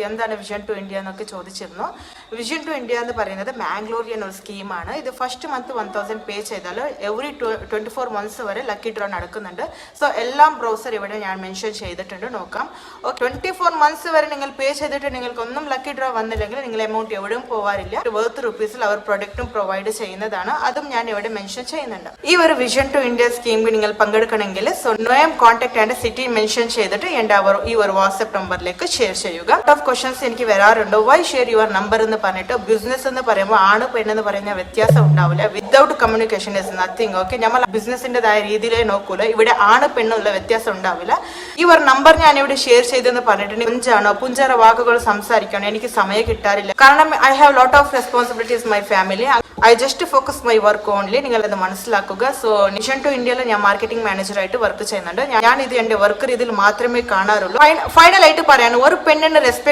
എന്താണ് vision to India എന്നൊക്കെ ചോദിച്ചിരുന്നു. വിഷൻ ടു ഇന്ത്യ എന്ന് പറയുന്നത് മാംഗ്ലൂരിയൻ ഒരു സ്കീമാണ്. ഇത് ഫസ്റ്റ് മന്ത് 1000 പേ ചെയ്താൽ എവറി 24 മന്ത്സ് വരെ ലക്കി ഡ്രോ നടക്കുന്നുണ്ട്. സോ എല്ലാം ബ്രൗസർ ഇവിടെ ഞാൻ മെൻഷൻ ചെയ്തിട്ടുണ്ട്, നോക്കാം. 24 മന്ത്സ് വരെ നിങ്ങൾ പേ ചെയ്തിട്ട് നിങ്ങൾക്കൊന്നും ലക്കി ഡ്രോ വന്നില്ലെങ്കിൽ നിങ്ങൾ എമൗണ്ട് എവിടെയും പോകാറില്ല. വർത്ത് റുപ്പീസിൽ അവർ പ്രൊഡക്റ്റും പ്രൊവൈഡ് ചെയ്യുന്നതാണ്, അതും ഞാൻ ഇവിടെ മെൻഷൻ ചെയ്യുന്നുണ്ട്. ഈ ഒരു വിഷൻ ടു ഇന്ത്യ സ്കീമിൽ നിങ്ങൾ പങ്കെടുക്കണമെങ്കിൽ സ്വയം കോൺടാക്ട് ആൻഡ് സിറ്റി മെൻഷൻ ചെയ്തിട്ട് എൻ്റെ ഈ ഒരു വാട്സ്ആപ്പ് നമ്പറിലേക്ക് ഷെയർ ചെയ്യുക. ക്വസ്റ്റ്യൻസ് എനിക്ക് വരാറുണ്ട്. വൈ ഷെയർ യുവർ നമ്പർ എന്ന് പറഞ്ഞിട്ട് ബിസിനസ് എന്ന് പറയുമ്പോൾ ആണ് പെണ്ണെന്ന് പറയുന്ന വ്യത്യാസം ഉണ്ടാവില്ല. Without communication is nothing. Okay, നമ്മൾ ബിസിനസിൻ്റെതായ രീതിയിലേ നോക്കൂല. ഇവിടെ ആണ് പെണ്ണുള്ള വ്യത്യാസം ഉണ്ടാവില്ല. ഈ ഒരു നമ്പർ ഞാൻ ഇവിടെ ഷെയർ ചെയ്തെന്ന് പറഞ്ഞിട്ട് പുഞ്ചാറ വാക്കുകൾ സംസാരിക്കണം എനിക്ക് സമയം കിട്ടാറില്ല. കാരണം I have lot of responsibilities my family. I just focus my work only. നിങ്ങളത് മനസ്സിലാക്കുക. സോ വിഷൻ ടു ഇന്ത്യയിൽ ഞാൻ മാർക്കറ്റിംഗ് മാനേജറായിട്ട് വർക്ക് ചെയ്യുന്നുണ്ട്. ഞാൻ ഇത് എൻ്റെ വർക്ക് രീതിയിൽ മാത്രമേ കാണാറുള്ളൂ. ഫൈനലായിട്ട് പറയാണ്, ഒരു പെണ്ണിന് റെസ്പെക്ട്